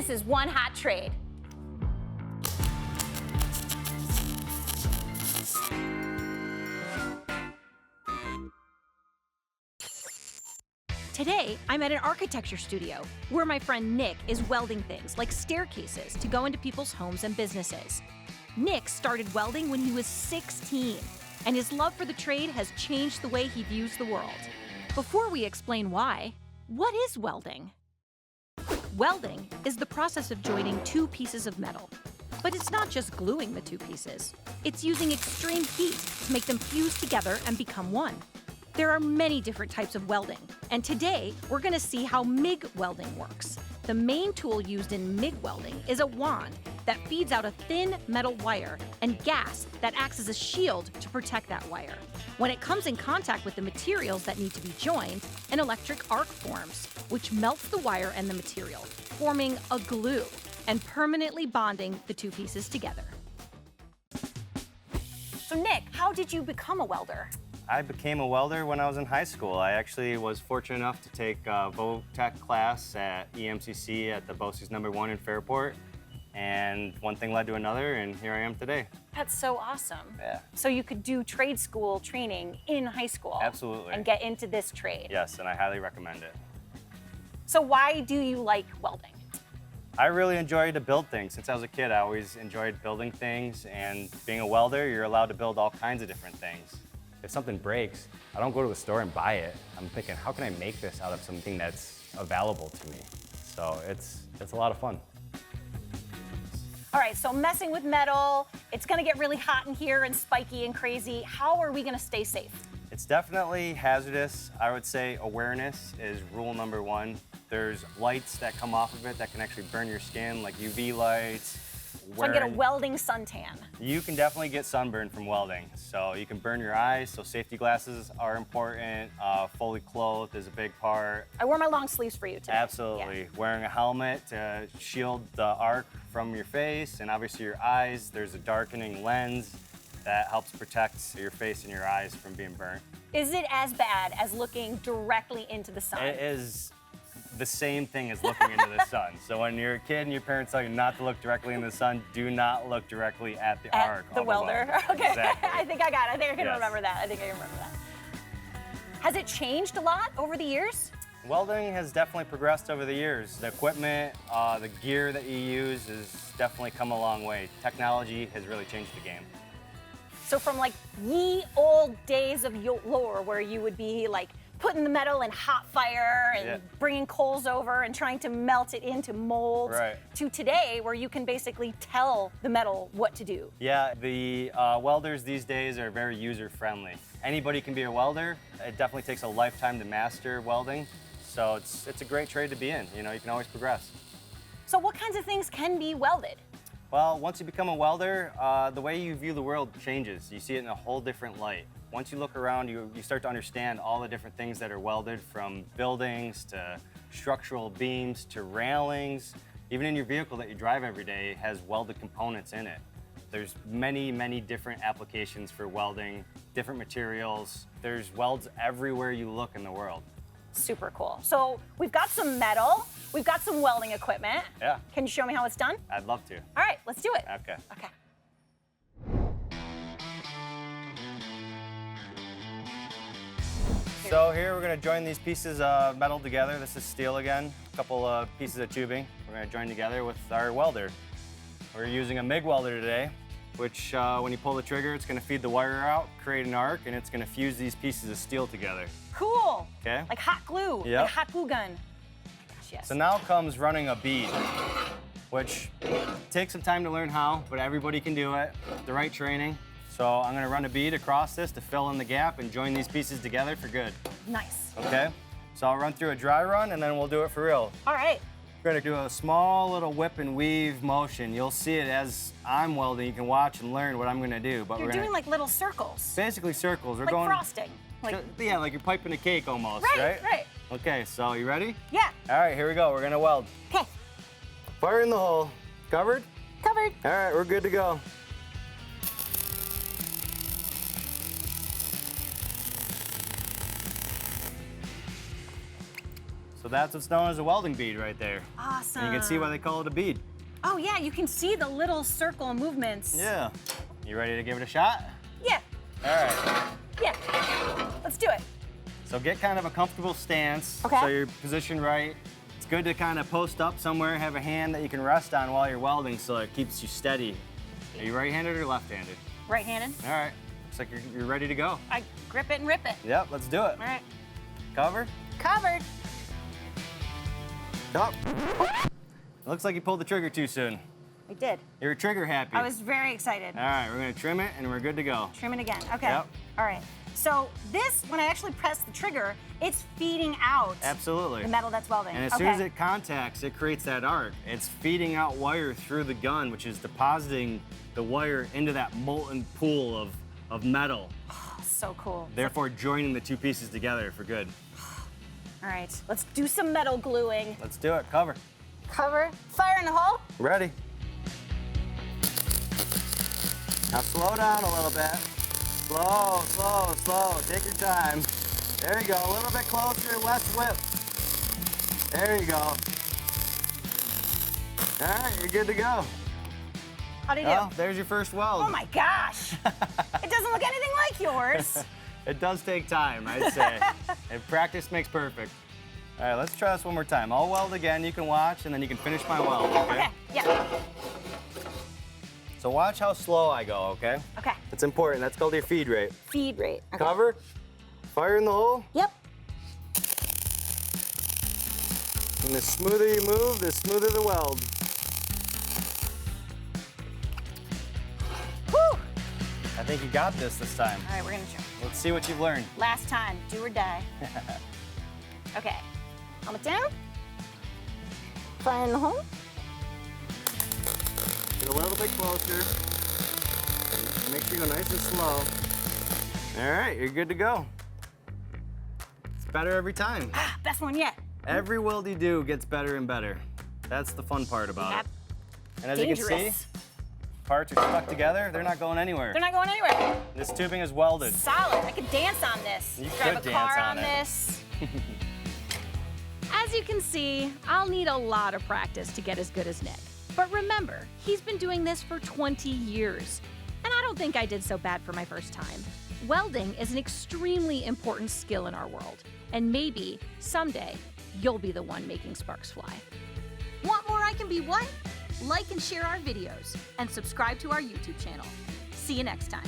This is One Hot Trade. Today, I'm at an architecture studio where my friend Nick is welding things like staircases to go into people's homes and businesses. Nick started welding when he was 16, and his love for the trade has changed the way he views the world. Before we explain why, what is welding? Welding is the process of joining two pieces of metal. But it's not just gluing the two pieces. It's using extreme heat to make them fuse together and become one. There are many different types of welding, and today we're going to see how MIG welding works. The main tool used in MIG welding is a wand that feeds out a thin metal wire and gas that acts as a shield to protect that wire. When it comes in contact with the materials that need to be joined, an electric arc forms, which melts the wire and the material, forming a glue and permanently bonding the two pieces together. So Nick, how did you become a welder? I became a welder when I was in high school. I actually was fortunate enough to take a VOTEC class at EMCC at the BOCES #1 in Fairport. And one thing led to another, and here I am today. That's so awesome. Yeah. So you could do trade school training in high school. Absolutely. And get into this trade. Yes, and I highly recommend it. So why do you like welding? I really enjoy to build things. Since I was a kid, I always enjoyed building things, and being a welder, you're allowed to build all kinds of different things. If something breaks, I don't go to the store and buy it. I'm thinking, how can I make this out of something that's available to me? So it's a lot of fun. All right, so messing with metal, it's gonna get really hot in here and spiky and crazy. How are we gonna stay safe? It's definitely hazardous. I would say awareness is rule #1. There's lights that come off of it that can actually burn your skin, like UV lights. So I can get a welding suntan. You can definitely get sunburn from welding. So you can burn your eyes, so safety glasses are important. Fully clothed is a big part. I wore my long sleeves for you today. Absolutely. Yeah. Wearing a helmet to shield the arc from your face and obviously your eyes. There's a darkening lens that helps protect your face and your eyes from being burnt. Is it as bad as looking directly into the sun? It is the same thing as looking into the sun. So when you're a kid and your parents tell you not to look directly in the sun, do not look directly at the arc. The of welder. weld. Okay. Exactly. I think I got it. I think I can Yes. remember that. I think I can remember that. Has it changed a lot over the years? Welding has definitely progressed over the years. The equipment, the gear that you use has definitely come a long way. Technology has really changed the game. So from like ye old days of yore where you would be like putting the metal in hot fire and Yeah. bringing coals over and trying to melt it into molds, Right. to today where you can basically tell the metal what to do. Yeah, the welders these days are very user-friendly. Anybody can be a welder. It definitely takes a lifetime to master welding. So it's a great trade to be in. You know, you can always progress. So what kinds of things can be welded? Well, once you become a welder, the way you view the world changes. You see it in a whole different light. Once you look around, you start to understand all the different things that are welded, from buildings to structural beams to railings. Even in your vehicle that you drive every day has welded components in it. There's many, many different applications for welding, different materials. There's welds everywhere you look in the world. Super cool. So we've got some metal, we've got some welding equipment. Yeah. Can you show me how it's done? I'd love to. All right, let's do it. Okay. Okay. So here we're going to join these pieces of metal together. This is steel again, a couple of pieces of tubing. We're going to join together with our welder. We're using a MIG welder today, which when you pull the trigger, it's going to feed the wire out, create an arc, and it's going to fuse these pieces of steel together. Cool. Okay. Like hot glue. Yep. Like a hot glue gun. Gosh, yes. So now comes running a bead, which takes some time to learn how, but everybody can do it with the right training. So I'm going to run a bead across this to fill in the gap and join these pieces together for good. Nice. Okay? So I'll run through a dry run and then we'll do it for real. All right. We're going to do a small little whip and weave motion. You'll see it as I'm welding. You can watch and learn what I'm going to do. But You're we're doing gonna, like little circles. basically circles. We're Like going frosting. Like, yeah, like you're piping a cake almost, right, right. Okay, so you ready? Yeah. All right, here we go. We're going to weld. Okay. Fire in the hole. Covered? Covered. All right, we're good to go. So that's what's known as a welding bead right there. Awesome. And you can see why they call it a bead. Oh yeah, you can see the little circle movements. Yeah. You ready to give it a shot? Yeah. All right. Yeah. Let's do it. So get kind of a comfortable stance. Okay. So you're positioned right. It's good to kind of post up somewhere, have a hand that you can rest on while you're welding so it keeps you steady. Are you right-handed or left-handed? Right-handed. All right. Looks like you're ready to go. I grip it and rip it. Yep, let's do it. All right. Cover. Covered. Up. Looks like you pulled the trigger too soon. I did. You're trigger happy. I was very excited. All right, we're gonna trim it and we're good to go. Trim it again. Okay. Yep. All right. So this, when I actually press the trigger, it's feeding out Absolutely. the metal that's welding. And as soon as it contacts, it creates that arc. It's feeding out wire through the gun, which is depositing the wire into that molten pool of metal, so cool. therefore joining the two pieces together for good. All right. Let's do some metal gluing. Let's do it. Cover. Cover. Fire in the hole. Ready. Now slow down a little bit. Slow, slow, slow. Take your time. There you go. A little bit closer, less whip. There you go. All right, you're good to go. How do you do? Well, there's your first weld. Oh my gosh. It doesn't look anything like yours. It does take time, I'd say. And practice makes perfect. All right, let's try this one more time. I'll weld again. You can watch, and then you can finish my weld, Okay. Yeah. So watch how slow I go, okay? Okay. It's important. That's called your feed rate. Feed rate. Okay. Cover. Fire in the hole. Yep. And the smoother you move, the smoother the weld. Whew. I think you got this time. All right, we're gonna try. Let's see what you've learned. Last time, do or die. Okay. Helmet down. Fire in the hole. Get a little bit closer. Make sure you go nice and slow. All right, you're good to go. It's better every time. Ah, best one yet. Every weld you do gets better and better. That's the fun part about Yep. it. And as you can Dangerous. see, parts are stuck together. They're not going anywhere. They're not going anywhere. This tubing is welded. Solid. I could dance on this. You Drive could a car dance on on it. this. As you can see, I'll need a lot of practice to get as good as Nick. But remember, he's been doing this for 20 years. And I don't think I did so bad for my first time. Welding is an extremely important skill in our world. And maybe, someday, you'll be the one making sparks fly. Want more I Can Be What? Like and share our videos, and subscribe to our YouTube channel. See you next time.